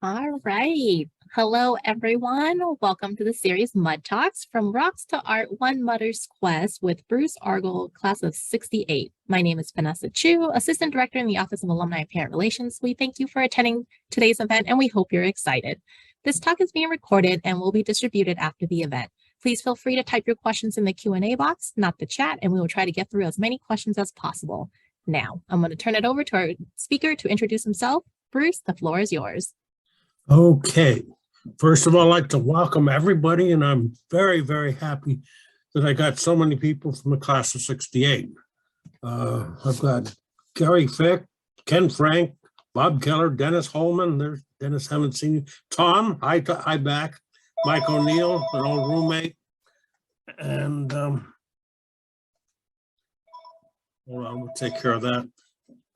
All right. Hello, everyone. Welcome to the series Mud Talks From Rocks to Art One Mudder's Quest with Bruce Argall, class of 68. My name is Vanessa Chu, Assistant Director in the Office of Alumni and Parent Relations. We thank you for attending today's event and we hope you're excited. This talk is being recorded and will be distributed after the event. Please feel free to type your questions in the Q&A box, not the chat, and we will try to get through as many questions as possible. Now, I'm going to turn it over to our speaker to introduce himself. Bruce, the floor is yours. Okay. First of all, I'd like to welcome everybody, and I'm very, very happy that I got so many people from the class of 68. I've got Gary Fick, Ken Frank, Bob Keller, Dennis Holman. There's Dennis, haven't seen you. Tom, hi back. Mike O'Neill, an old roommate. And hold on, we'll take care of that.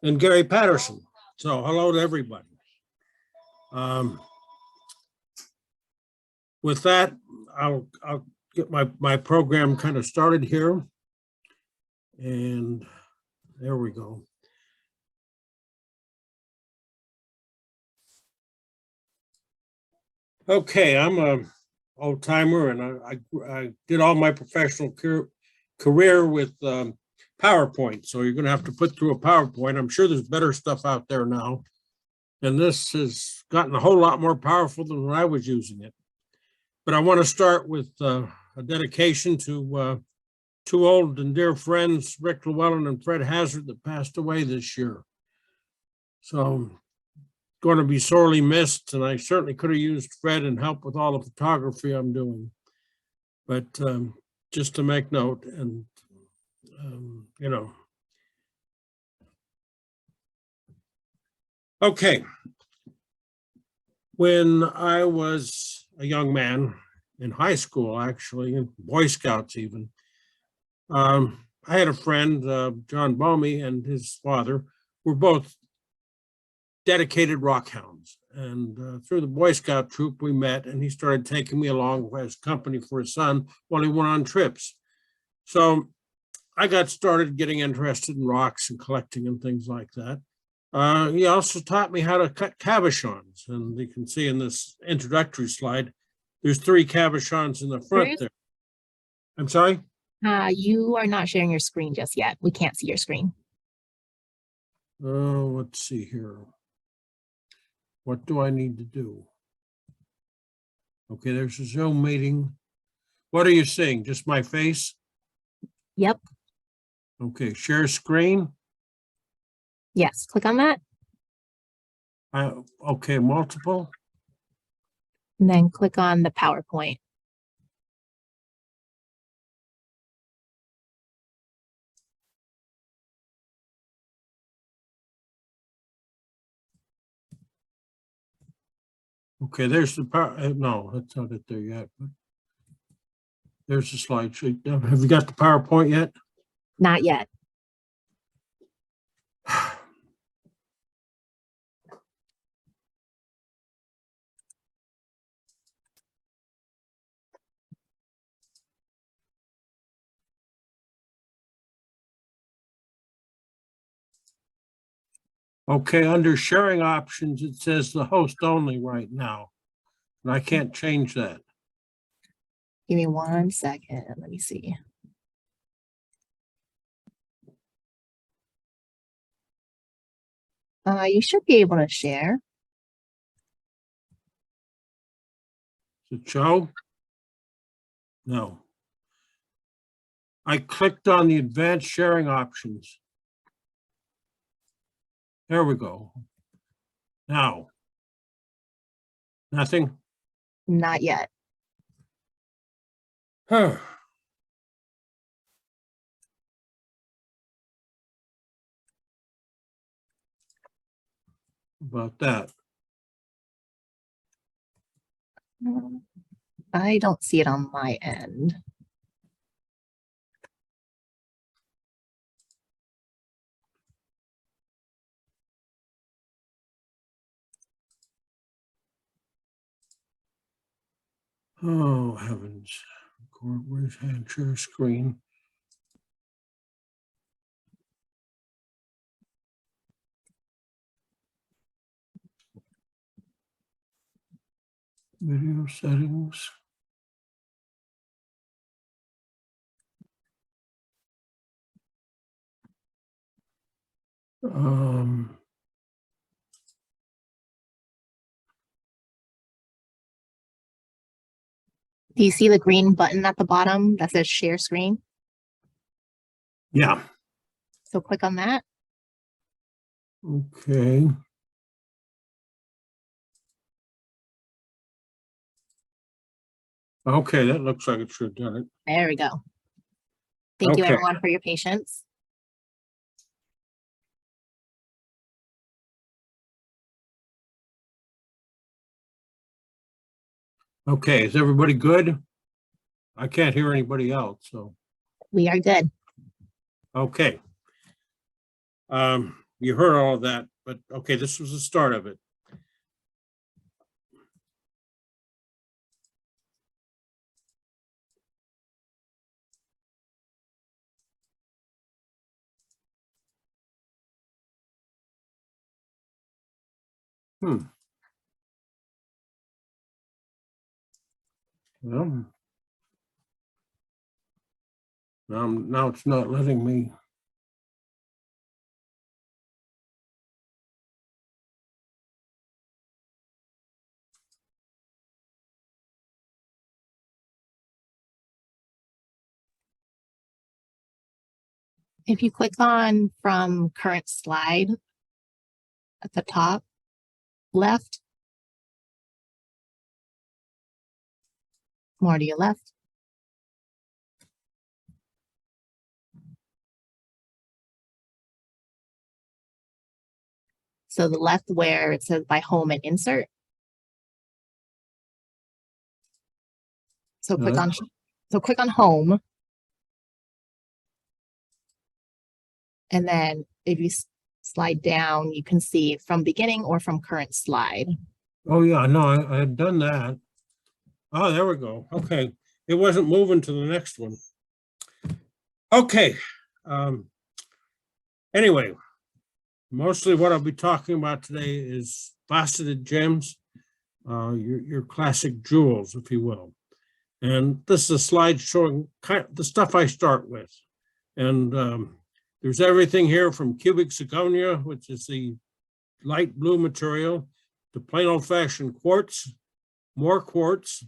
And Gary Patterson. So hello to everybody. With that, I'll get my program kind of started here. And there we go. Okay, I'm a old timer, and I did all my professional career with PowerPoint. So you're going to have to put through a PowerPoint. I'm sure there's better stuff out there now. And this has gotten a whole lot more powerful than when I was using it. But I want to start with a dedication to two old and dear friends, Rick Llewellyn and Fred Hazard, that passed away this year. So going to be sorely missed, and I certainly could have used Fred and help with all the photography I'm doing. But just to make note, and you know. Okay. When I was a young man in high school, actually, in Boy Scouts even, I had a friend, John Bomey, and his father were both dedicated rock hounds. And through the Boy Scout troop, we met, and he started taking me along as company for his son while he went on trips. So I got started getting interested in rocks and collecting and things like that. He also taught me how to cut cabochons, and you can see in this introductory slide, there's 3 cabochons in the front there. I'm sorry? You are not sharing your screen just yet. We can't see your screen. Oh, let's see here. What do I need to do? Okay, there's a Zoom meeting. What are you seeing? Just my face? Yep. Okay, share screen. Yes, click on that. Okay, multiple. And then click on the PowerPoint. Okay, there's the power. No, that's not it there yet. But there's the slide sheet. Have you got the PowerPoint yet? Not yet. Okay, under sharing options, it says the host only right now. And I can't change that. Give me 1 second. Let me see. You should be able to share. Does it show? No. I clicked on the advanced sharing options. There we go. Now. Nothing? Not yet. Huh. About that. I don't see it on my end. Oh, heavens. Where's hand share screen? Video settings. Do you see the green button at the bottom that says share screen? Yeah. So click on that. Okay. Okay, that looks like it should have done it. There we go. Thank you Okay. everyone for your patience. Okay, is everybody good? I can't hear anybody else, so, We are good. okay. You heard all of that, but okay, this was the start of it. Well, now it's not letting me. If you click on from current slide at the top left, more to your left. So the left where it says by home and insert. So click on home. And then if you slide down, you can see from beginning or from current slide. Oh, yeah, no, I had done that. Oh, there we go. Okay. It wasn't moving to the next one. Okay. Anyway, mostly what I'll be talking about today is faceted gems, your classic jewels, if you will. And this is a slide showing kind of the stuff I start with. And there's everything here from cubic zirconia, which is the light blue material, to plain old-fashioned quartz, more quartz.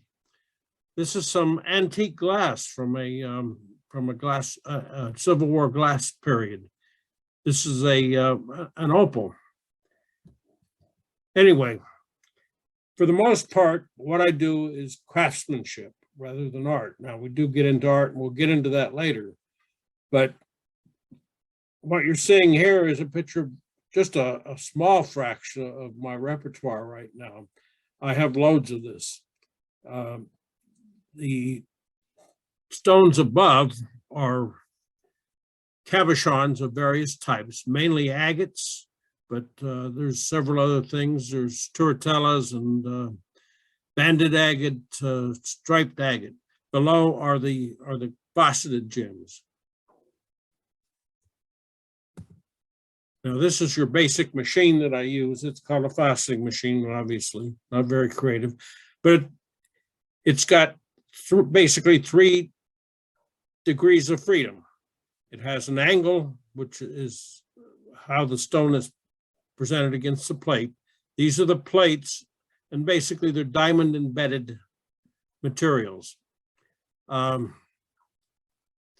This is some antique glass from a glass Civil War glass period. This is an opal. Anyway, for the most part, what I do is craftsmanship rather than art. Now, we do get into art, and we'll get into that later. But what you're seeing here is a picture of just a small fraction of my repertoire right now. I have loads of this. The stones above are cabochons of various types, mainly agates, but there's several other things. There's turritellas and banded agate, striped agate. Below are the faceted gems. Now, this is your basic machine that I use. It's called a faceting machine, obviously, not very creative, but it's got basically 3 degrees of freedom. It has an angle, which is how the stone is presented against the plate. These are the plates, and basically they're diamond embedded materials. The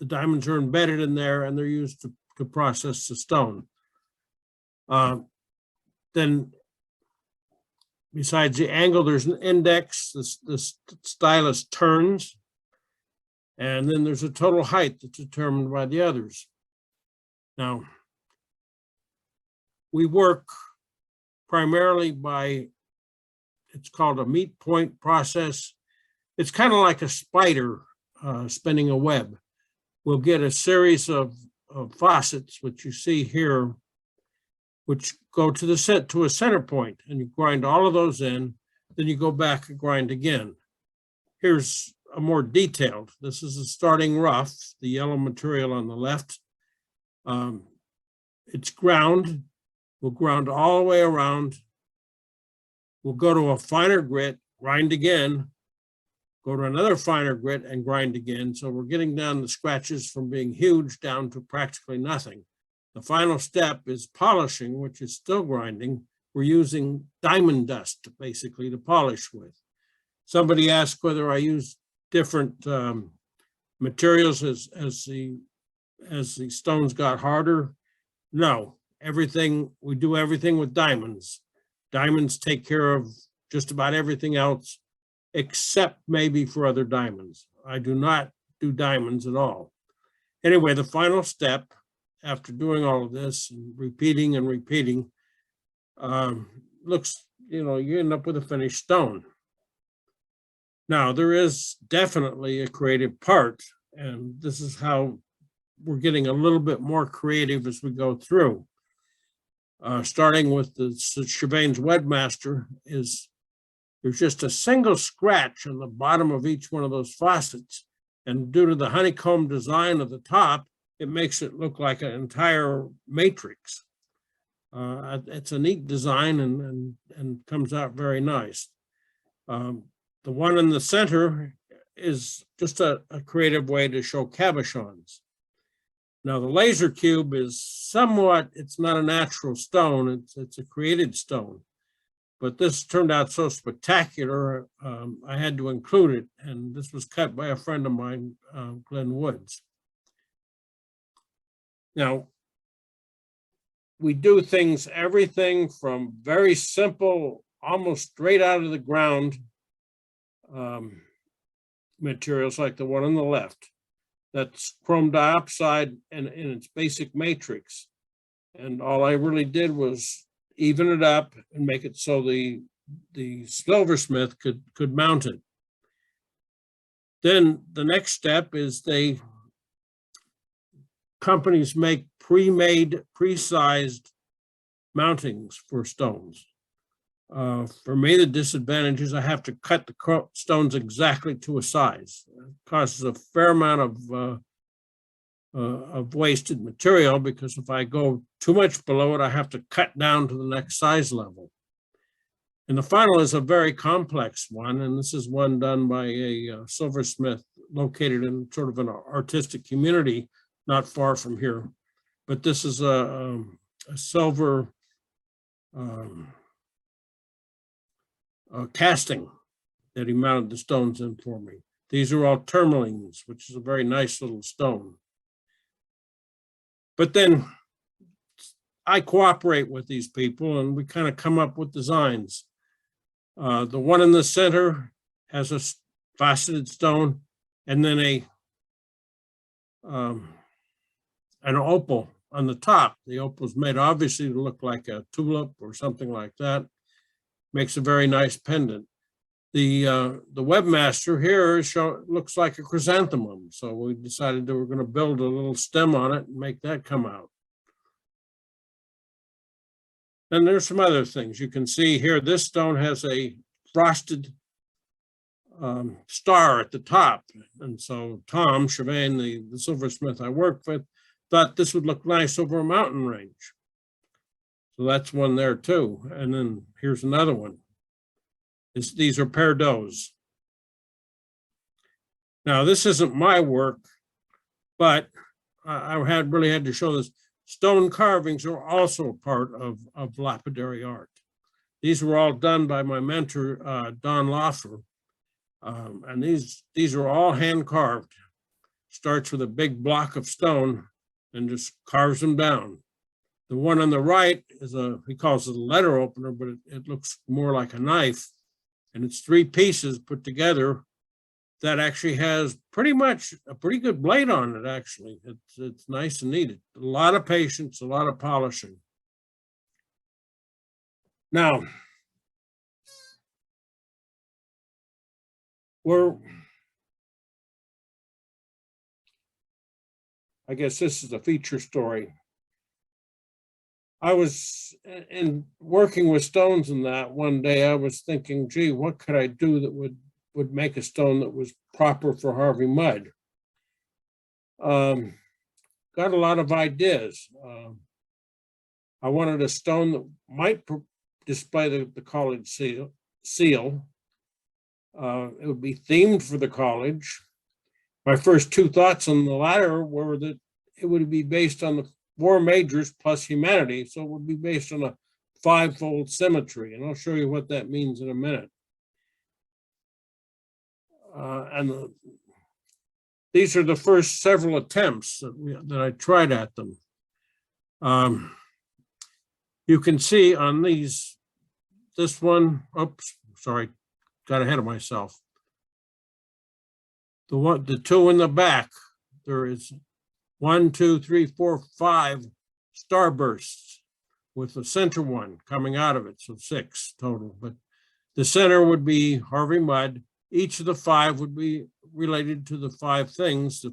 diamonds are embedded in there, and they're used to process the stone. Then besides the angle, there's an index, the stylus turns, and then there's a total height that's determined by the others. Now, we work primarily by, it's called a meet point process. It's kind of like a spider spinning a web. We'll get a series of facets, which you see here, which go to a center point, and you grind all of those in, then you go back and grind again. Here's a more detailed. This is a starting rough, the yellow material on the left. It's ground. We'll ground all the way around. We'll go to a finer grit grind again, go to another finer grit and grind again. So we're getting down the scratches from being huge down to practically nothing. The final step is polishing, which is still grinding. We're using diamond dust basically to polish with. Somebody asked whether I use different materials as the stones got harder. No, we do everything with diamonds. Diamonds take care of just about everything else, except maybe for other diamonds. I do not do diamonds at all. Anyway, the final step, after doing all of this and repeating, looks, you end up with a finished stone. Now, there is definitely a creative part, and this is how we're getting a little bit more creative as we go through. Starting with the Chavane's Webmaster, there's just a single scratch on the bottom of each one of those faucets. And due to the honeycomb design of the top, it makes it look like an entire matrix. It's a neat design and comes out very nice. The one in the center is just a creative way to show cabochons. Now the laser cube is it's not a natural stone, it's a created stone. But this turned out so spectacular, I had to include it. And this was cut by a friend of mine, Glenn Woods. Now, we do everything from very simple, almost straight out of the ground materials like the one on the left. That's chrome dioxide in its basic matrix. And all I really did was even it up and make it so the silversmith could mount it. Then the next step is companies make pre-made, pre-sized mountings for stones. For me, the disadvantage is I have to cut the stones exactly to a size. It causes a fair amount of wasted material, because if I go too much below it, I have to cut down to the next size level. And the final is a very complex one, and this is one done by a silversmith located in sort of an artistic community not far from here. But this is a silver casting that he mounted the stones in for me. These are all tourmalines, which is a very nice little stone. But then I cooperate with these people and we kind of come up with designs. The one in the center has a faceted stone and then an opal on the top. The opal is made obviously to look like a tulip or something like that. Makes a very nice pendant. The webmaster here looks like a chrysanthemum. So we decided that we're going to build a little stem on it and make that come out. And there's some other things you can see here. This stone has a frosted star at the top. And so Tom Chavane, the silversmith I worked with, thought this would look nice over a mountain range. So that's one there too. And then here's another one. These are perdos. Now, this isn't my work, but I really had to show this. Stone carvings are also part of lapidary art. These were all done by my mentor, Don Loffer. And these are all hand carved. Starts with a big block of stone and just carves them down. The one on the right is he calls it a letter opener, but it looks more like a knife. And it's 3 pieces put together that actually has pretty much a pretty good blade on it, actually. It's nice and neat. A lot of patience, a lot of polishing. Now, I guess this is a feature story. I was in working with stones and that one day I was thinking, gee, what could I do that would make a stone that was proper for Harvey mud? Got a lot of ideas. I wanted a stone that might display the college seal. It would be themed for the college. My first two thoughts on the latter were that it would be based on the 4 majors plus humanity. So it would be based on a 5-fold symmetry. And I'll show you what that means in a minute. These are the first several attempts that I tried at them. You can see on these, this one, oops, sorry, got ahead of myself. The 2 in the back, there is 1, 2, 3, 4, 5 starbursts with the center one coming out of it, so 6 total. But the center would be Harvey Mudd. Each of the 5 would be related to the 5 things, the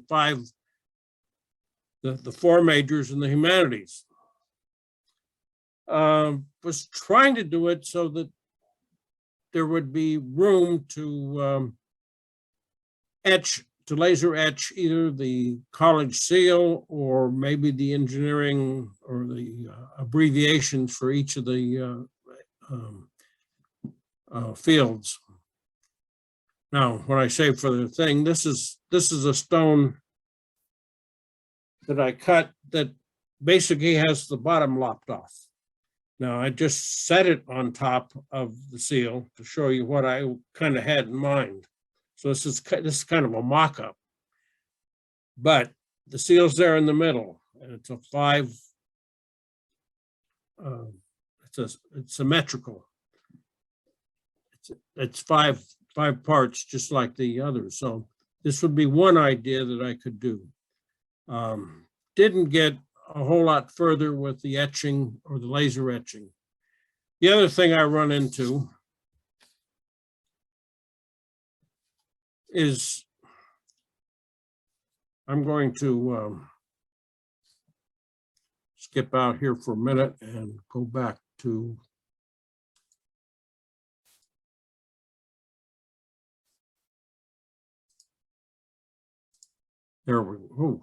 4 majors in the humanities. Was trying to do it so that there would be room to laser etch either the college seal or maybe the engineering or the abbreviations for each of the fields. Now, when I say for the thing, this is a stone that I cut that basically has the bottom lopped off. Now, I just set it on top of the seal to show you what I kind of had in mind. So this is kind of a mock-up, but the seal's there in the middle, and it's a 5. It's symmetrical. It's five parts, just like the others. So this would be one idea that I could do. Didn't get a whole lot further with the etching or the laser etching. The other thing I run into is I'm going to skip out here for a minute and go back to there we go.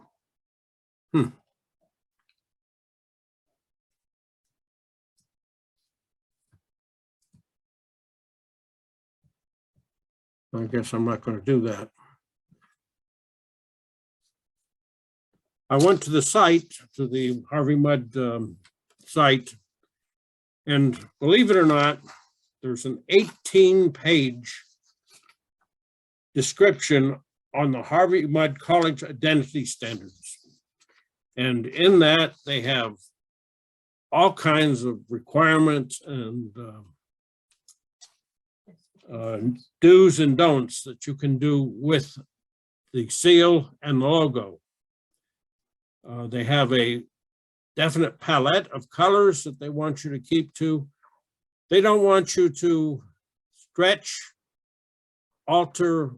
I guess I'm not going to do that. I went to the site, to the Harvey Mudd site, and believe it or not, there's an 18-page description on the Harvey Mudd College identity standards. And in that, they have all kinds of requirements and do's and don'ts that you can do with the seal and the logo. They have a definite palette of colors that they want you to keep to. They don't want you to stretch, alter,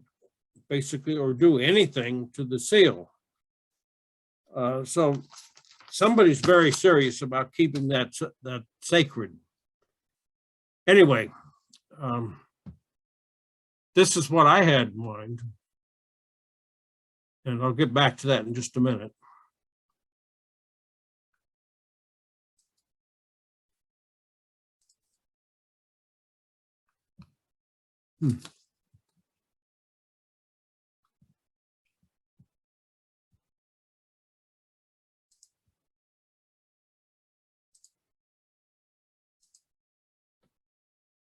basically, or do anything to the seal. So somebody's very serious about keeping that sacred. Anyway, this is what I had in mind, and I'll get back to that in just a minute.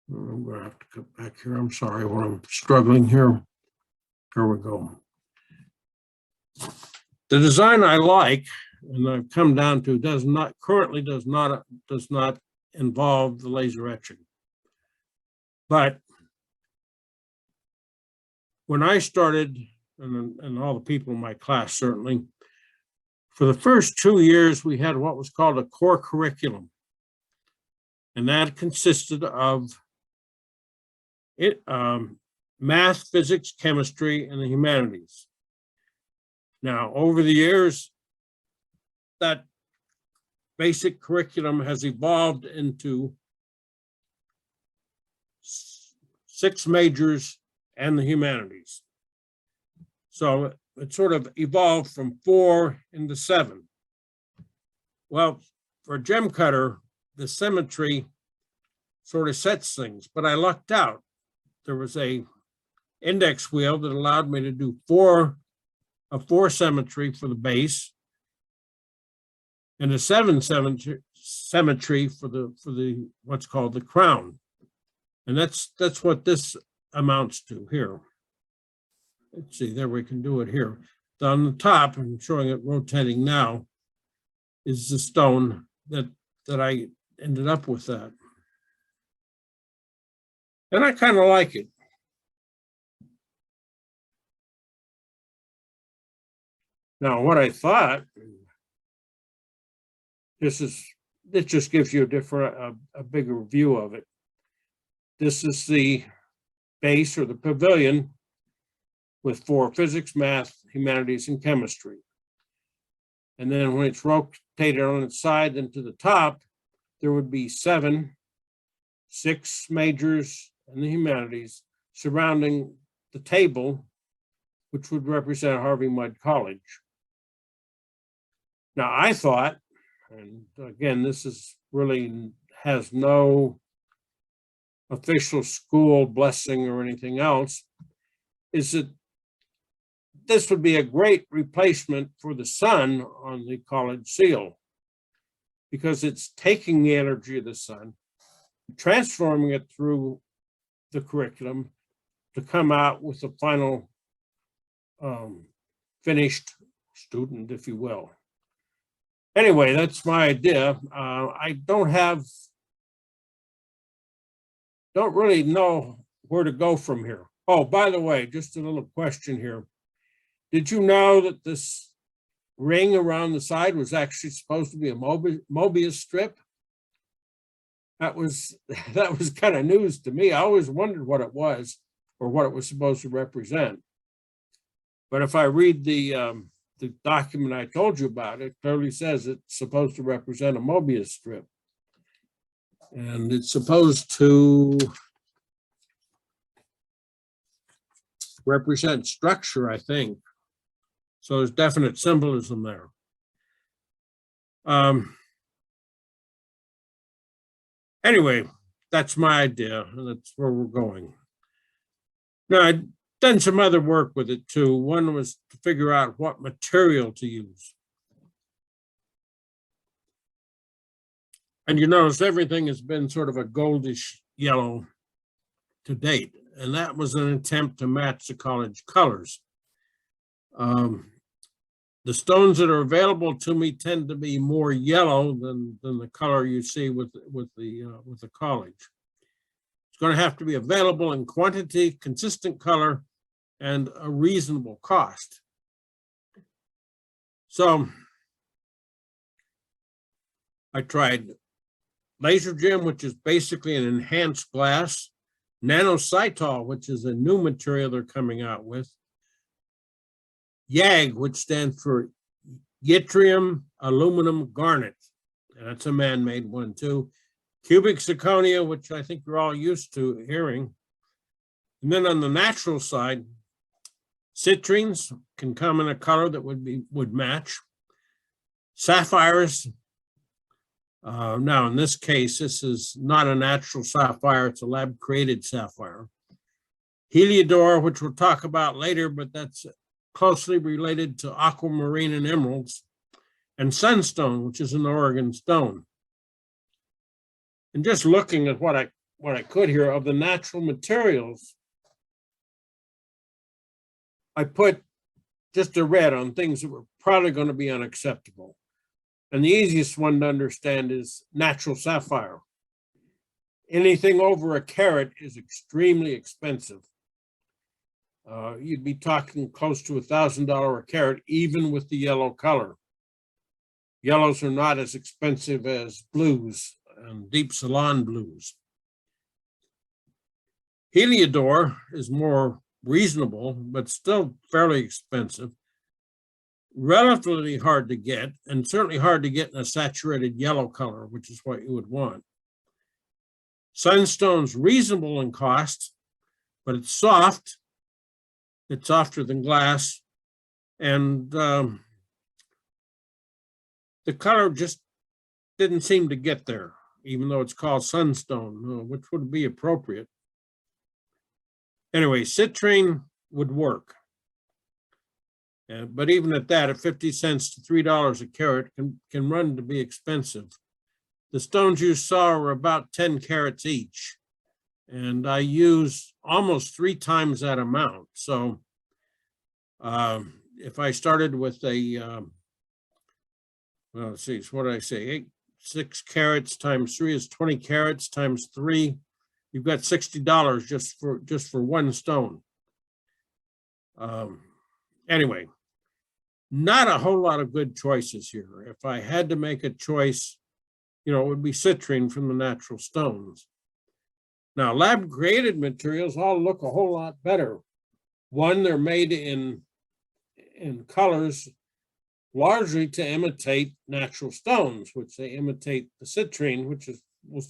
I'm going to have to cut back here. I'm sorry when I'm struggling here. Here we go. The design I like, and I've come down to, currently does not involve the laser etching. But when I started, and all the people in my class certainly, for the first 2 years, we had what was called a core curriculum. And that consisted of math, physics, chemistry, and the humanities. Now, over the years, that basic curriculum has evolved into 6 majors and the humanities. So it sort of evolved from 4 into 7. Well, for a gem cutter, the symmetry sort of sets things, but I lucked out. There was a index wheel that allowed me to do a 4 symmetry for the base and a 7 symmetry for the what's called the crown. And that's what this amounts to here. Let's see, there we can do it here. On the top, I'm showing it rotating now, is the stone that I ended up with that. And I kind of like it. Now, what I thought, this just gives you a bigger view of it. This is the base or the pavilion with 4 physics, math, humanities, and chemistry. And then when it's rotated on its side, then to the top, there would be 7, 6 majors and the humanities surrounding the table, which would represent Harvey Mudd College. Now, I thought, and again, this is really has no official school blessing or anything else, is that this would be a great replacement for the sun on the college seal, because it's taking the energy of the sun, transforming it through the curriculum to come out with a final finished student, if you will. Anyway, that's my idea. I don't really know where to go from here. Oh, by the way, just a little question here. Did you know that this ring around the side was actually supposed to be a Mobius strip? That was kind of news to me. I always wondered what it was or what it was supposed to represent. But if I read the document I told you about, it clearly says it's supposed to represent a Mobius strip. And it's supposed to represent structure, I think. So there's definite symbolism there. Anyway, that's my idea, and that's where we're going. Now, I'd done some other work with it too. One was to figure out what material to use. And you notice everything has been sort of a goldish yellow to date, and that was an attempt to match the college colors. The stones that are available to me tend to be more yellow than the color you see with the college. It's going to have to be available in quantity, consistent color, and a reasonable cost. So I tried laser gem, which is basically an enhanced glass, nanocytol, which is a new material they're coming out with, YAG, which stands for yttrium aluminum garnet, and that's a man-made one too. Cubic zirconia, which I think you're all used to hearing. And then on the natural side, citrines can come in a color that would match. Sapphires. Now, in this case, this is not a natural sapphire, it's a lab-created sapphire. Heliodor, which we'll talk about later, but that's closely related to aquamarine and emeralds, and sunstone, which is an Oregon stone. And just looking at what I could here of the natural materials, I put just a red on things that were probably going to be unacceptable. And the easiest one to understand is natural sapphire. Anything over a carat is extremely expensive. You'd be talking close to $1,000 a carat, even with the yellow color. Yellows are not as expensive as blues and deep salon blues. Heliodor is more reasonable, but still fairly expensive. Relatively hard to get, and certainly hard to get in a saturated yellow color, which is what you would want. Sunstone's reasonable in cost, but it's soft. It's softer than glass, and the color just didn't seem to get there, even though it's called sunstone, which would be appropriate. Anyway, citrine would work. But even at that, at 50 cents to $3 a carat can run to be expensive. The stones you saw are about 10 carats each. And I use almost 3 times that amount. So if I started with a, well, let's see, what did I say? 6 carats times 3 is 20 carats times 3. You've got $60 just for one stone. Anyway, not a whole lot of good choices here. If I had to make a choice, it would be citrine from the natural stones. Now, lab-created materials all look a whole lot better. One, they're made in colors largely to imitate natural stones, which they imitate the citrine, which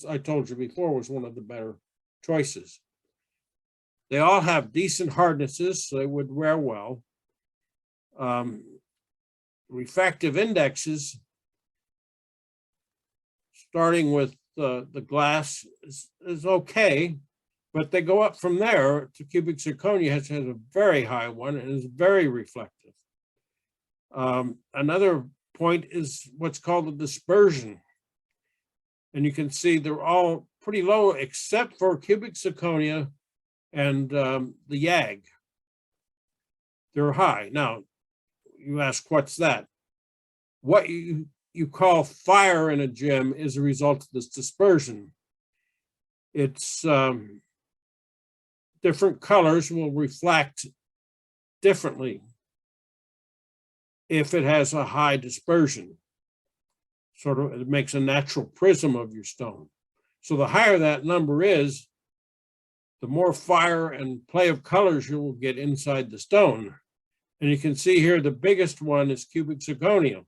I told you before, was one of the better choices. They all have decent hardnesses, so they would wear well. Refractive indexes, starting with the glass, is okay, but they go up from there to cubic zirconia, has a very high one and is very reflective. Another point is what's called the dispersion. And you can see they're all pretty low except for cubic zirconia and the YAG. They're high. Now, you ask, what's that? What you call fire in a gem is a result of this dispersion. It's different colors will reflect differently if it has a high dispersion. Sort of, it makes a natural prism of your stone. So the higher that number is, the more fire and play of colors you will get inside the stone. And you can see here, the biggest one is cubic zirconia.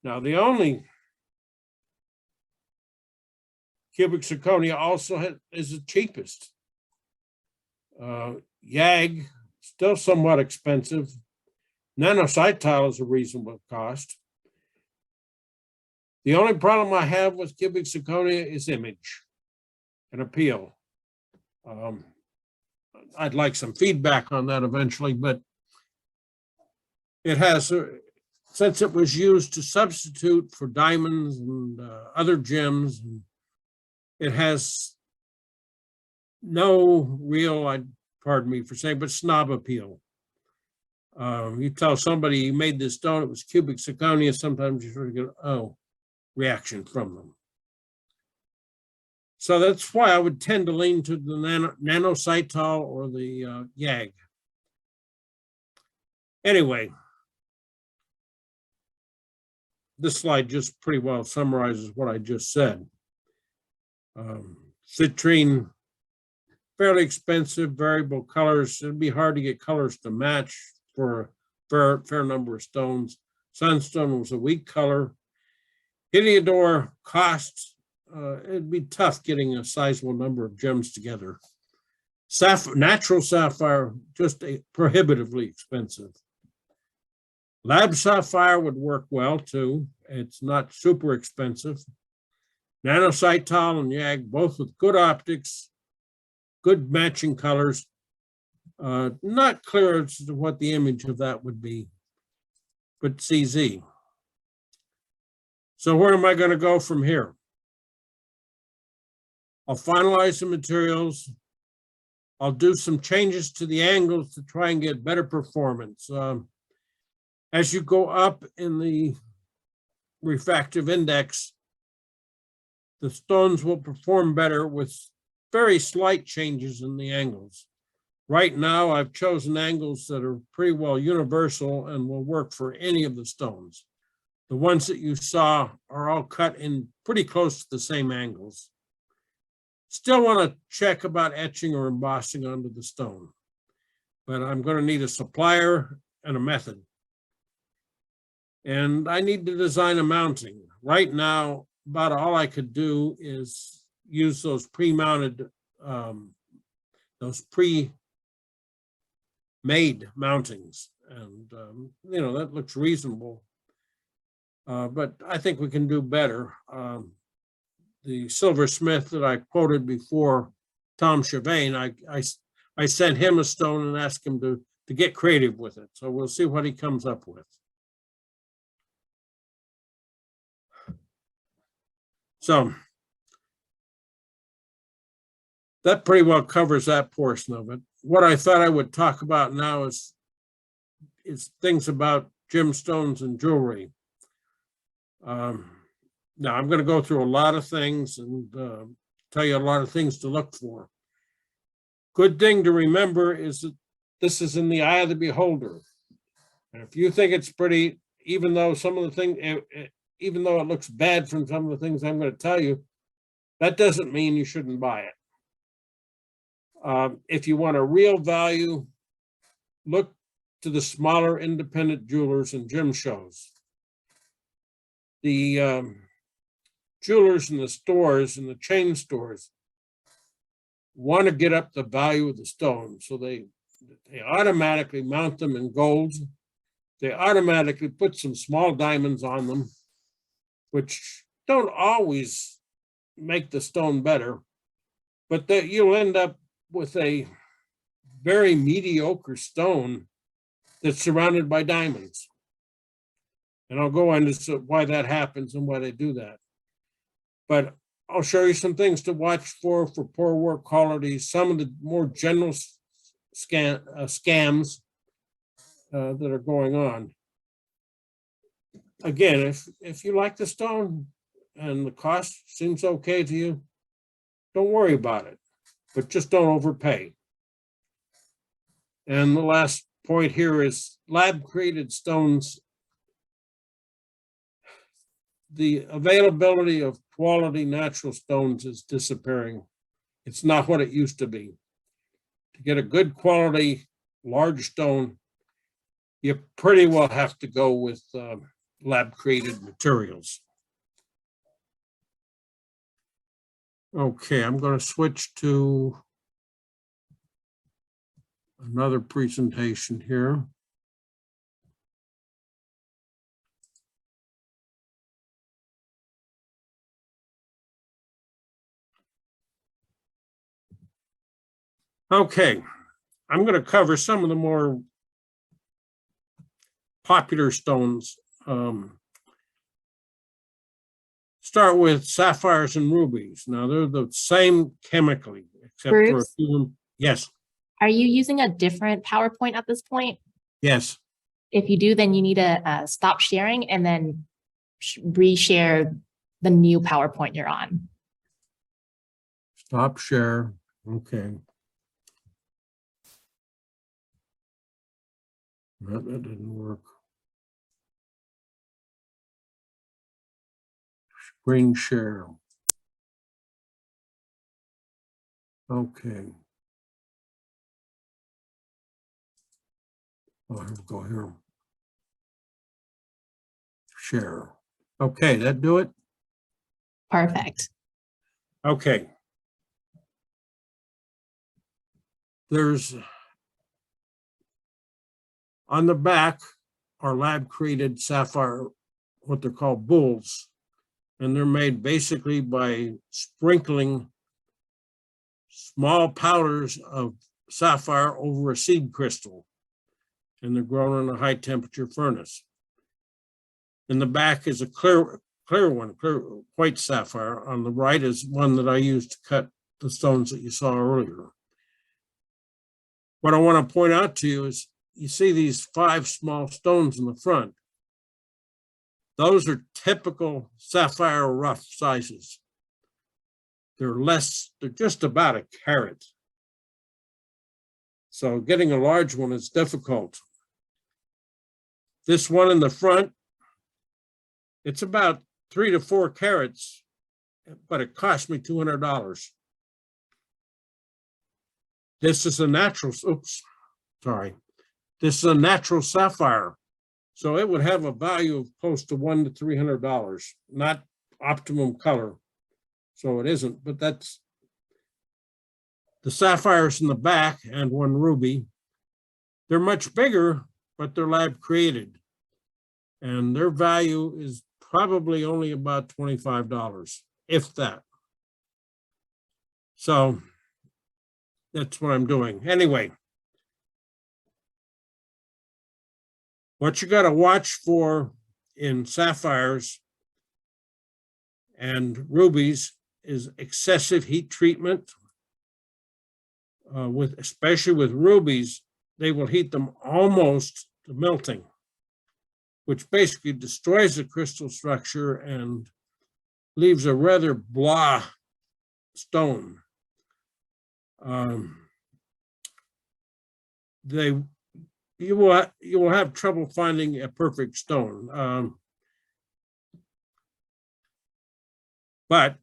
Now, the only cubic zirconia also is the cheapest. YAG, still somewhat expensive. Nanocytile is a reasonable cost. The only problem I have with cubic zirconia is image and appeal. I'd like some feedback on that eventually, but it has, since it was used to substitute for diamonds and other gems, it has no real, pardon me for saying, but snob appeal. You tell somebody you made this stone, it was cubic zirconia, sometimes you sort of get, reaction from them. So that's why I would tend to lean to the nanocytol or the YAG. Anyway, this slide just pretty well summarizes what I just said. Citrine, fairly expensive, variable colors. It'd be hard to get colors to match for a fair number of stones. Sunstone was a weak color. Heliodor costs, it'd be tough getting a sizable number of gems together. Natural sapphire, just prohibitively expensive. Lab sapphire would work well too. It's not super expensive. Nanocytol and YAG, both with good optics, good matching colors. Not clear as to what the image of that would be, but CZ. So where am I going to go from here? I'll finalize the materials. I'll do some changes to the angles to try and get better performance. As you go up in the refractive index, the stones will perform better with very slight changes in the angles. Right now, I've chosen angles that are pretty well universal and will work for any of the stones. The ones that you saw are all cut in pretty close to the same angles. Still want to check about etching or embossing onto the stone, but I'm going to need a supplier and a method. And I need to design a mounting. Right now, about all I could do is use those pre-mounted, those pre-made mountings. And, that looks reasonable. But I think we can do better. The silversmith that I quoted before Tom Chevane, I sent him a stone and asked him to get creative with it. So we'll see what he comes up with. So that pretty well covers that portion of it. What I thought I would talk about now is things about gemstones and jewelry. Now I'm going to go through a lot of things and tell you a lot of things to look for. Good thing to remember is that this is in the eye of the beholder. And if you think it's pretty, even though some of the things, even though it looks bad from some of the things I'm going to tell you, that doesn't mean you shouldn't buy it. If you want a real value, look to the smaller independent jewelers and gem shows. The jewelers in the stores and the chain stores want to get up the value of the stone. So they automatically mount them in golds. They automatically put some small diamonds on them, which don't always make the stone better, but that you'll end up with a very mediocre stone that's surrounded by diamonds. And I'll go into why that happens and why they do that. But I'll show you some things to watch for poor work quality, some of the more general scams that are going on. Again, if you like the stone and the cost seems okay to you, don't worry about it, but just don't overpay. And the last point here is lab-created stones. The availability of quality natural stones is disappearing. It's not what it used to be. To get a good quality large stone, you pretty well have to go with lab-created materials. Okay, I'm going to switch to another presentation here. Okay, I'm going to cover some of the more popular stones. Start with sapphires and rubies. Now they're the same chemically, except for a few. Yes. Are you using a different PowerPoint at this point? Yes. If you do, then you need to stop sharing and then reshare the new PowerPoint you're on. Stop share. Okay. That didn't work. Screen share. Okay. Oh, here we go here. Share. Okay, that do it? Perfect. Okay. There's on the back are lab created sapphire, what they're called bulls. And they're made basically by sprinkling small powders of sapphire over a seed crystal. And they're grown in a high temperature furnace. In the back is a clear white sapphire. On the right is one that I used to cut the stones that you saw earlier. What I want to point out to you is you see these 5 small stones in the front. Those are typical sapphire rough sizes. They're just about a carat. So getting a large one is difficult. This one in the front, it's about 3 to 4 carats, but it cost me $200. This is a natural, this is a natural sapphire. So it would have a value of close to $100 to $300, not optimum color. So it isn't, but that's the sapphires in the back and one ruby. They're much bigger, but they're lab created. And their value is probably only about $25, if that. So that's what I'm doing. Anyway, what you got to watch for in sapphires and rubies is excessive heat treatment. Especially with rubies, they will heat them almost to melting, which basically destroys the crystal structure and leaves a rather blah stone. You will have trouble finding a perfect stone. But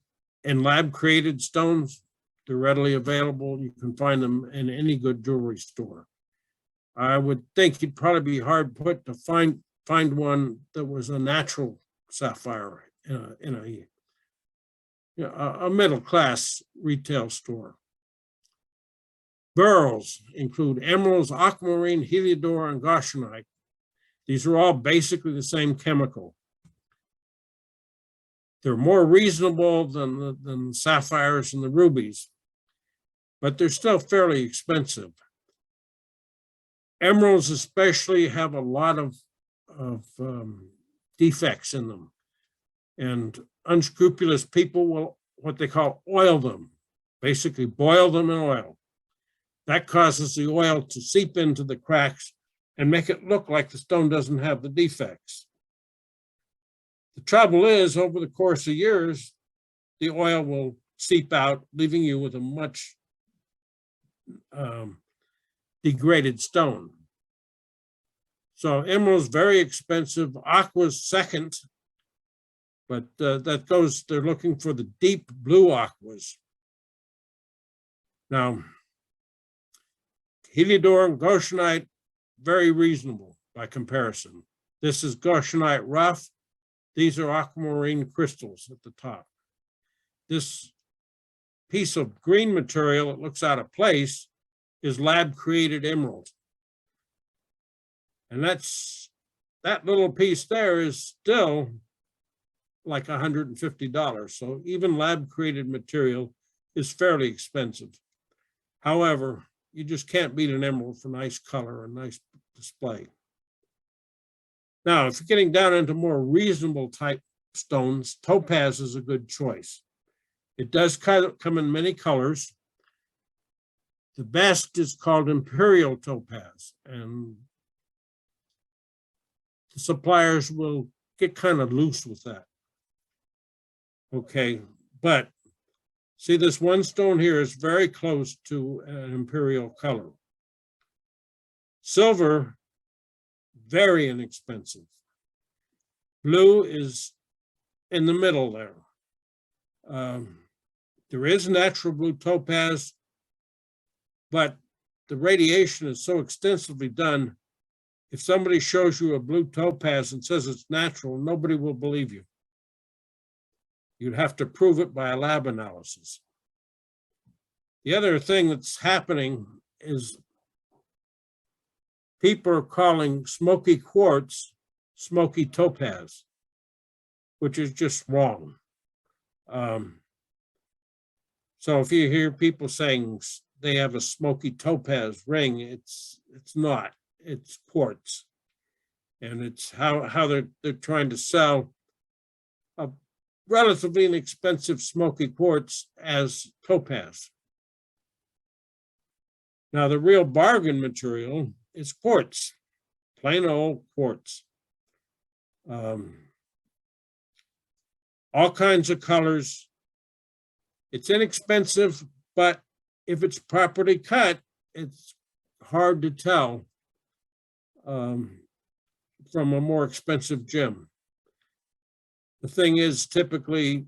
in lab created stones, they're readily available. You can find them in any good jewelry store. I would think it'd probably be hard put to find one that was a natural sapphire in a middle class retail store. Beryls include emeralds, aquamarine, heliodor, and goshenite. These are all basically the same chemical. They're more reasonable than the sapphires and the rubies, but they're still fairly expensive. Emeralds especially have a lot of defects in them, and unscrupulous people will what they call oil them, basically boil them in oil. That causes the oil to seep into the cracks and make it look like the stone doesn't have the defects. The trouble is, over the course of years, the oil will seep out, leaving you with a much degraded stone. So emerald's very expensive, aqua's second, but they're looking for the deep blue aquas. Now, heliodor and goshenite, very reasonable by comparison. This is goshenite rough. These are aquamarine crystals at the top. This piece of green material that looks out of place is lab created emerald. And that little piece there is still like $150. So even lab created material is fairly expensive. However, you just can't beat an emerald for nice color and nice display. Now, if you're getting down into more reasonable type stones, topaz is a good choice. It does come in many colors. The best is called imperial topaz, and the suppliers will get kind of loose with that. Okay, but see, this one stone here is very close to an imperial color. Silver, very inexpensive. Blue is in the middle there. There is natural blue topaz, but the radiation is so extensively done. If somebody shows you a blue topaz and says it's natural, nobody will believe you. You'd have to prove it by a lab analysis. The other thing that's happening is people are calling smoky quartz smoky topaz, which is just wrong. So if you hear people saying they have a smoky topaz ring, it's not. It's quartz, and it's how they're trying to sell a relatively inexpensive smoky quartz as topaz. Now, the real bargain material is quartz, plain old quartz. All kinds of colors. It's inexpensive, but if it's properly cut, it's hard to tell from a more expensive gem. The thing is, typically,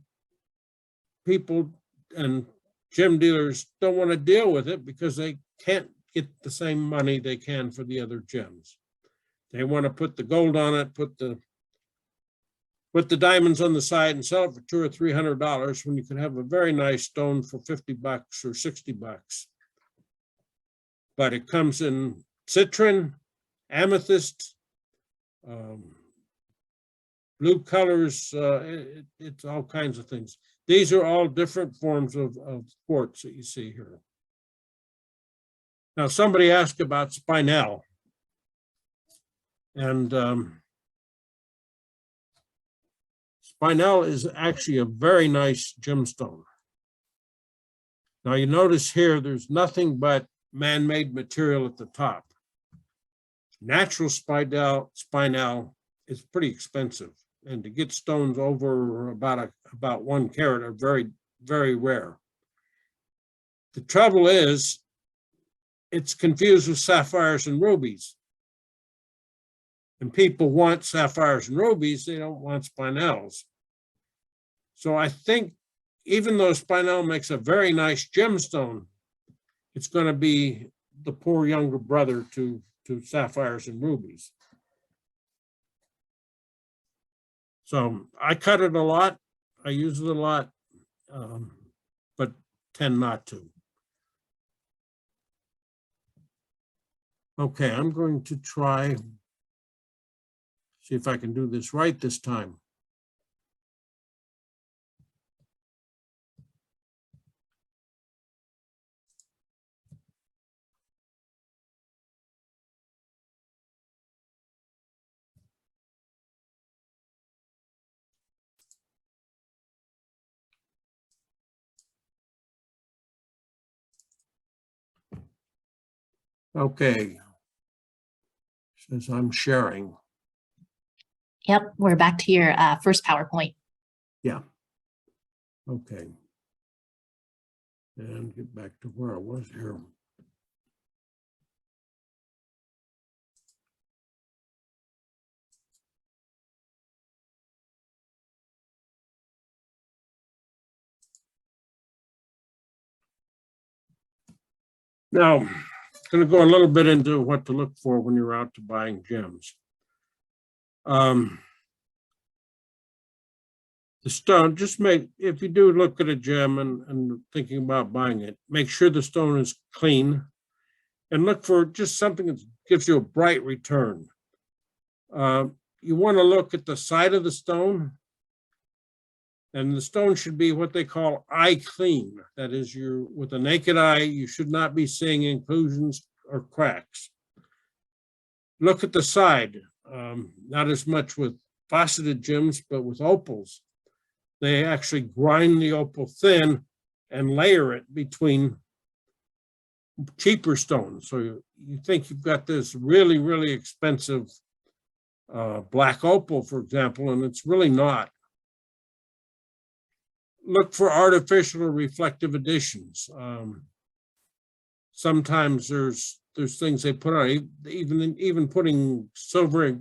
people and gem dealers don't want to deal with it because they can't get the same money they can for the other gems. They want to put the gold on it, put the diamonds on the side and sell it for $200 or $300 when you can have a very nice stone for $50 or $60. But it comes in citron, amethyst, blue colors, it's all kinds of things. These are all different forms of quartz that you see here. Now, somebody asked about Spinel. And Spinel is actually a very nice gemstone. Now you notice here, there's nothing but man-made material at the top. Natural spinel is pretty expensive, and to get stones over about 1 carat are very, very rare. The trouble is, it's confused with sapphires and rubies. And people want sapphires and rubies, they don't want spinels. So I think even though Spinel makes a very nice gemstone, it's going to be the poor younger brother to sapphires and rubies. So I cut it a lot, I use it a lot, but tend not to. Okay, I'm going to try, see if I can do this right this time. Okay. Says I'm sharing. Yep, we're back to your first PowerPoint. Yeah. Okay. And get back to where I was here. Now, I'm going to go a little bit into what to look for when you're out to buying gems. The stone, just if you do look at a gem and thinking about buying it, make sure the stone is clean and look for just something that gives you a bright return. You want to look at the side of the stone, and the stone should be what they call eye clean. That is, with a naked eye, you should not be seeing inclusions or cracks. Look at the side, not as much with faceted gems, but with opals. They actually grind the opal thin and layer it between cheaper stones. So you think you've got this really, really expensive black opal, for example, and it's really not. Look for artificial or reflective additions. Sometimes there's things they put on, even putting silver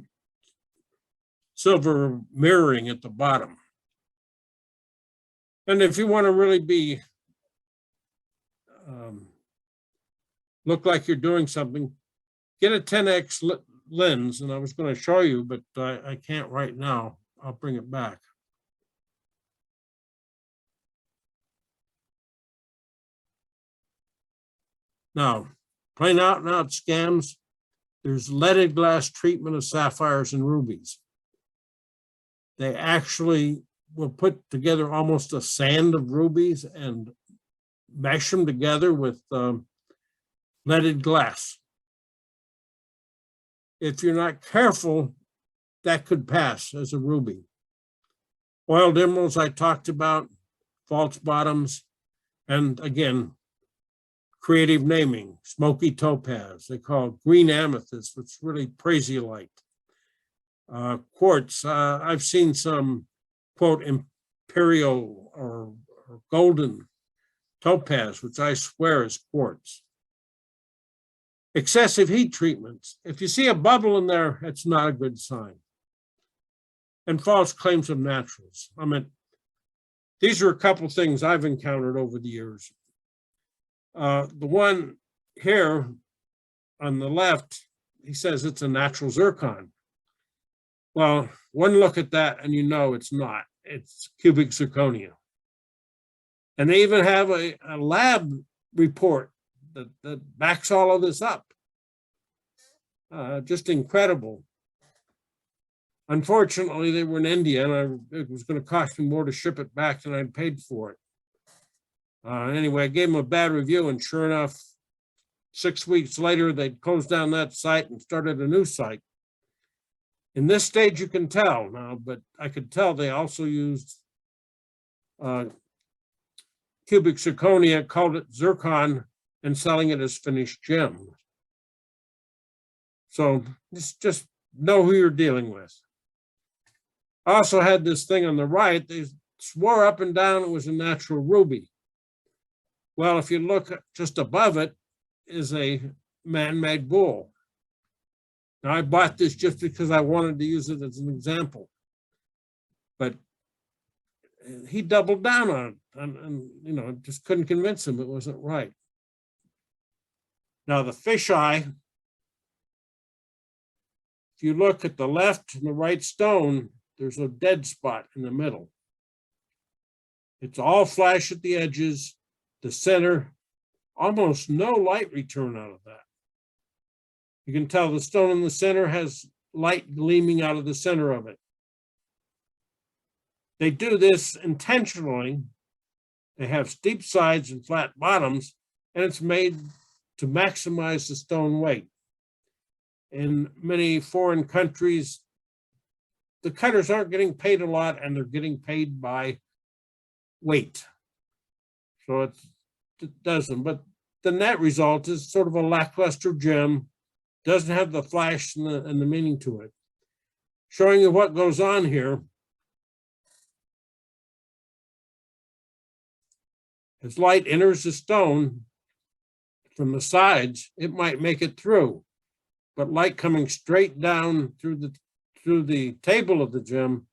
mirroring at the bottom. And if you want to really be look like you're doing something, get a 10x lens. And I was going to show you, but I can't right now. I'll bring it back. Now, plain out and out scams, there's leaded glass treatment of sapphires and rubies. They actually will put together almost a sand of rubies and mash them together with leaded glass. If you're not careful, that could pass as a ruby. Oiled emeralds I talked about, false bottoms, and again, creative naming, smoky topaz. They call it green amethyst, which is really prasiolite. Quartz, I've seen some, quote, imperial or golden topaz, which I swear is quartz. Excessive heat treatments. If you see a bubble in there, it's not a good sign. And false claims of naturals. I mean, these are a couple of things I've encountered over the years. The one here on the left, he says it's a natural zircon. Well, one look at that and you know it's not. It's cubic zirconia. And they even have a lab report that backs all of this up. Just incredible. Unfortunately, they were in India, and it was going to cost me more to ship it back than I'd paid for it. Anyway, I gave them a bad review, and sure enough, 6 weeks later, they'd closed down that site and started a new site. In this stage, you can tell now, but I could tell they also used cubic zirconia, called it zircon, and selling it as finished gems. So just know who you're dealing with. I also had this thing on the right. They swore up and down it was a natural ruby. Well, if you look just above it is a man-made bull. Now, I bought this just because I wanted to use it as an example. But he doubled down on it, and just couldn't convince him it wasn't right. Now, the fisheye, if you look at the left and the right stone, there's a dead spot in the middle. It's all flash at the edges, the center, almost no light return out of that. You can tell the stone in the center has light gleaming out of the center of it. They do this intentionally. They have steep sides and flat bottoms, and it's made to maximize the stone weight. In many foreign countries, the cutters aren't getting paid a lot, and they're getting paid by weight. So it doesn't, but the net result is sort of a lackluster gem, doesn't have the flash and the meaning to it. Showing you what goes on here. As light enters the stone from the sides, it might make it through, but light coming straight down through the table of the gem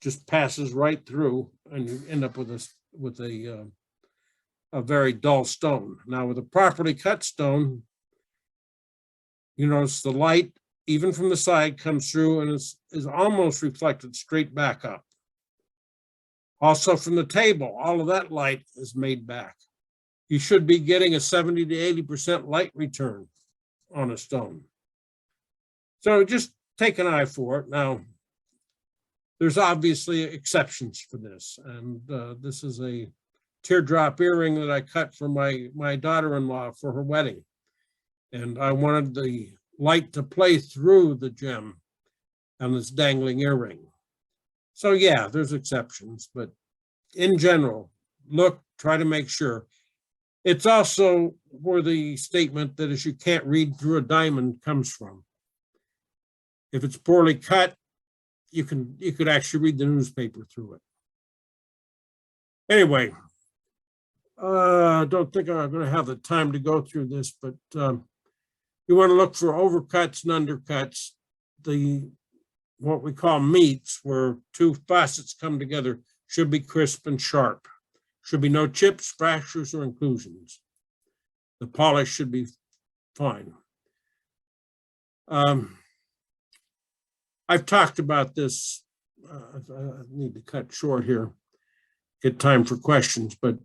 just passes right through, and you end up with a very dull stone. Now, with a properly cut stone, you notice the light, even from the side, comes through and is almost reflected straight back up. Also from the table, all of that light is made back. You should be getting a 70 to 80% light return on a stone. So just take an eye for it. Now, there's obviously exceptions for this. And this is a teardrop earring that I cut for my daughter-in-law for her wedding. And I wanted the light to play through the gem and this dangling earring. So yeah, there's exceptions, but in general, look, try to make sure. It's also where the statement that is you can't read through a diamond comes from. If it's poorly cut, you could actually read the newspaper through it. Anyway, I don't think I'm going to have the time to go through this, but you want to look for overcuts and undercuts. What we call meets, where two facets come together, should be crisp and sharp. Should be no chips, fractures, or inclusions. The polish should be fine. I've talked about this. I need to cut short here, get time for questions, but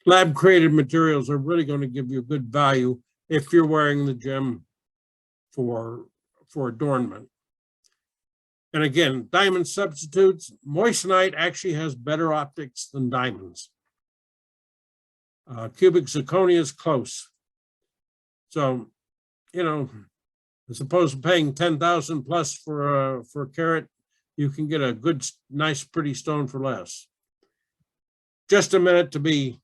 lab created materials are really going to give you a good value if you're wearing the gem for adornment. And again, diamond substitutes, moissanite actually has better optics than diamonds. Cubic zirconia is close. So, as opposed to paying 10,000 plus for a carat, you can get a good, nice, pretty stone for less. Just a minute to be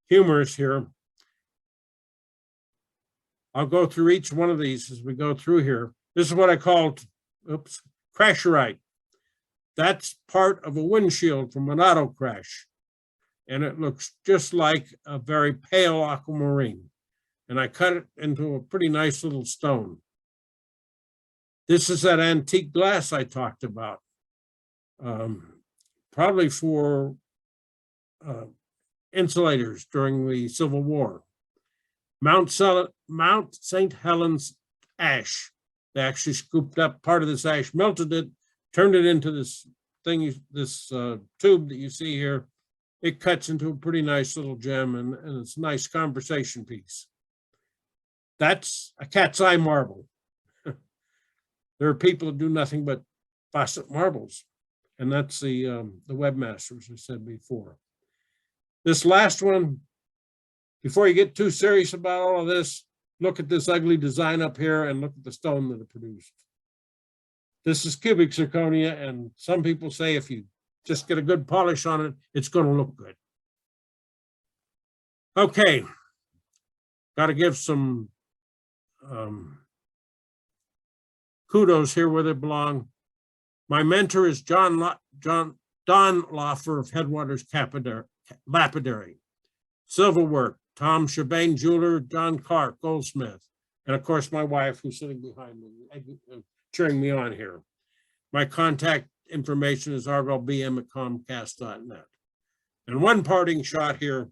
humorous here. I'll go through each one of these as we go through here. This is what I call, crasherite. That's part of a windshield from an auto crash. And it looks just like a very pale aquamarine. And I cut it into a pretty nice little stone. This is that antique glass I talked about. Probably for insulators during the Civil War. Mount St. Helens ash. They actually scooped up part of this ash, melted it, turned it into this thing, this tube that you see here. It cuts into a pretty nice little gem, and it's a nice conversation piece. That's a cat's eye marble. There are people who do nothing but facet marbles, and that's the webmasters I said before. This last one, before you get too serious about all of this, look at this ugly design up here and look at the stone that it produced. This is cubic zirconia, and some people say if you just get a good polish on it, it's going to look good. Okay, got to give some kudos here where they belong. My mentor is Don Loffer of Headwaters Lapidary. Silverwork, Tom Chabane Jeweler, John Clark Goldsmith, and of course my wife, who's sitting behind me, cheering me on here. My contact information is argallbm@comcast.net. And one parting shot here.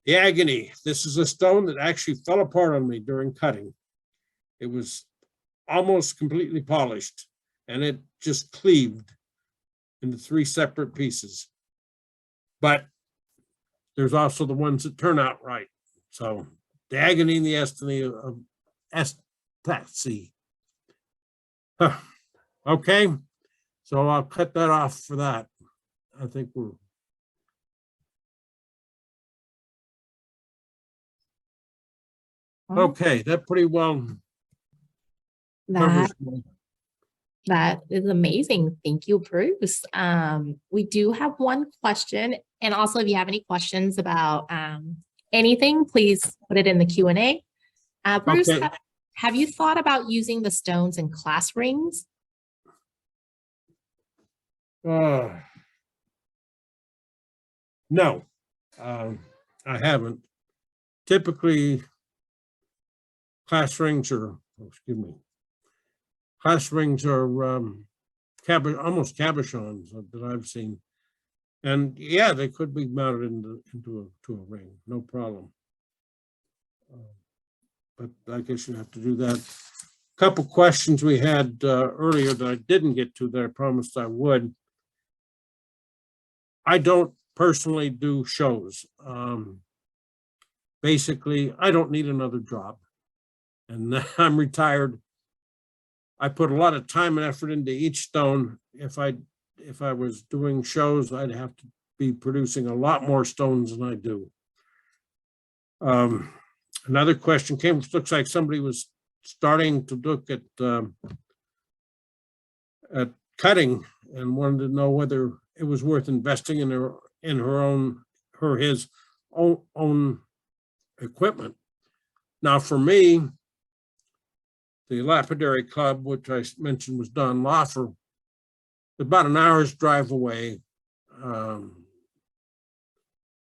The agony. This is a stone that actually fell apart on me during cutting. It was almost completely polished, and it just cleaved into 3 separate pieces. But there's also the ones that turn out right. So the agony and the ecstasy. Okay, so I'll cut that off for that. I think we're okay. That pretty well covers. That is amazing. Thank you, Bruce. We do have one question. And also, if you have any questions about anything, please put it in the Q&A. Bruce, Okay. have you thought about using the stones in class rings? No, I haven't. Typically, class rings are, class rings are almost cabochons that I've seen. And yeah, they could be mounted into a ring, no problem. But I guess you have to do that. A couple questions we had earlier that I didn't get to that I promised I would. I don't personally do shows. Basically, I don't need another job. And I'm retired. I put a lot of time and effort into each stone. If I was doing shows, I'd have to be producing a lot more stones than I do. Another question came, looks like somebody was starting to look at cutting and wanted to know whether it was worth investing in his own equipment. Now, for me, the Lapidary Club, which I mentioned was Don Loffer, about an hour's drive away.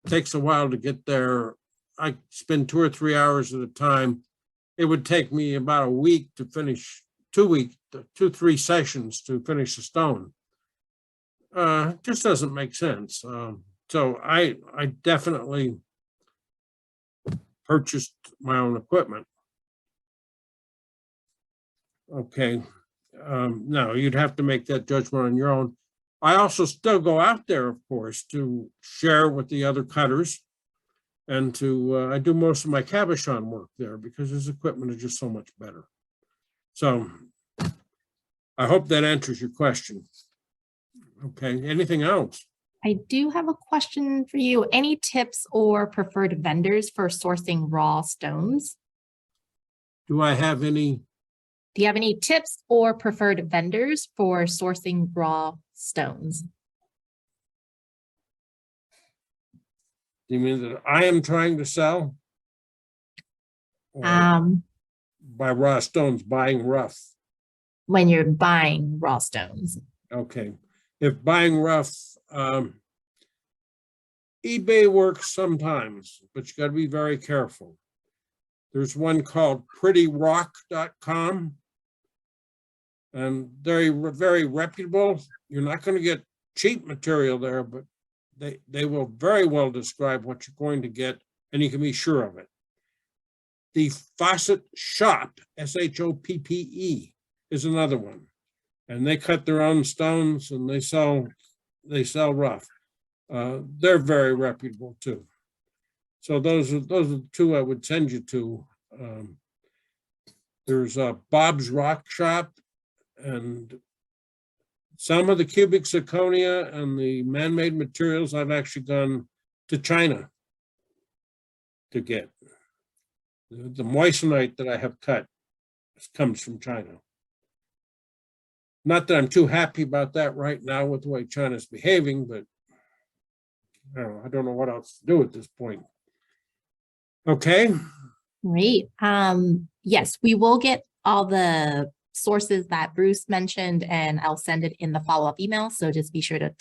Takes a while to get there. I spend 2 or 3 hours at a time. It would take me about a week to finish, 2-3 sessions to finish a stone. Just doesn't make sense. So I definitely purchased my own equipment. Okay, no, you'd have to make that judgment on your own. I also still go out there, of course, to share with the other cutters, and I do most of my cabochon work there because his equipment is just so much better. So I hope that answers your question. Okay, anything else? I do have a question for you. Any tips or preferred vendors for sourcing raw stones? Do I have any? Do you have any tips or preferred vendors for sourcing raw stones? Do you mean that I am trying to sell? Or by raw stones, buying rough? When you're buying raw stones. Okay. If buying rough, eBay works sometimes, but you got to be very careful. There's one called prettyrock.com, and they're very reputable. You're not going to get cheap material there, but they will very well describe what you're going to get, and you can be sure of it. The Fawcett Shop, SHOPPE, is another one, and they cut their own stones and they sell rough. They're very reputable too. So those are the two I would send you to. There's Bob's Rock Shop, and some of the cubic zirconia and the man-made materials, I've actually gone to China to get. The moissanite that I have cut comes from China. Not that I'm too happy about that right now with the way China's behaving, but I don't know what else to do at this point. Okay. Great. Yes, we will get all the sources that Bruce mentioned, and I'll send it in the follow-up email. So just be sure to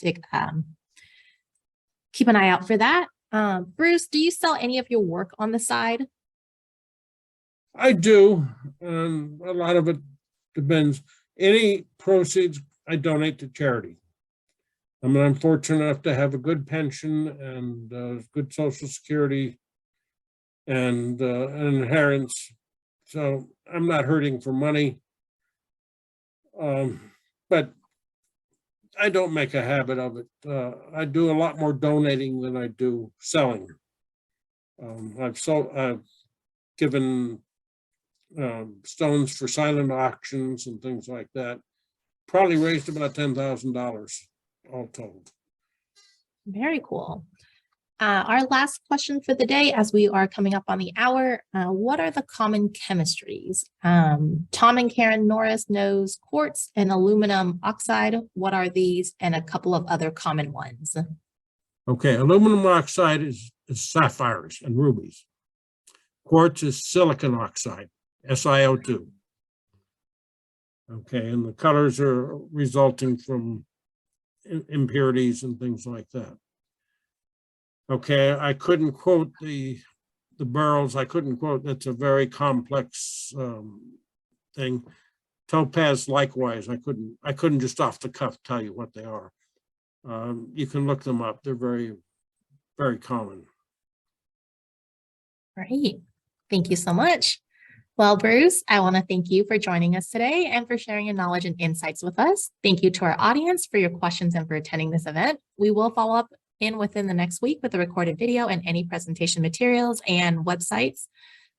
keep an eye out for that. Bruce, do you sell any of your work on the side? I do. A lot of it depends. Any proceeds I donate to charity. I mean, I'm fortunate enough to have a good pension and good Social Security and an inheritance. So I'm not hurting for money. But I don't make a habit of it. I do a lot more donating than I do selling. I've given stones for silent auctions and things like that. Probably raised about $10,000 all told. Very cool. Our last question for the day, as we are coming up on the hour, what are the common chemistries? Tom and Karen Norris knows quartz and aluminum oxide. What are these? And a couple of other common ones. Okay, aluminum oxide is sapphires and rubies. Quartz is silicon oxide, SiO2. Okay, and the colors are resulting from impurities and things like that. Okay, I couldn't quote the barrels. I couldn't quote. That's a very complex thing. Topaz, likewise, I couldn't just off the cuff tell you what they are. You can look them up. They're very, very common. Great. Thank you so much. Well, Bruce, I want to thank you for joining us today and for sharing your knowledge and insights with us. Thank you to our audience for your questions and for attending this event. We will follow up within the next week with a recorded video and any presentation materials and websites.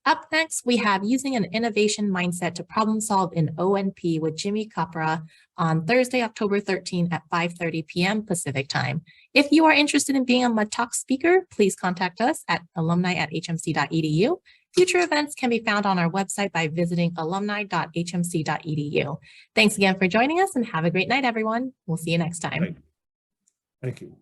Up next, we have Using an Innovation Mindset to Problem Solve in ONP with Jimmy Capra on Thursday, October 13 at 5:30 p.m. Pacific time. If you are interested in being a Mud Talk speaker, please contact us at alumni@hmc.edu. Future events can be found on our website by visiting alumni.hmc.edu. Thanks again for joining us and have a great night, everyone. We'll see you next time. Thank you.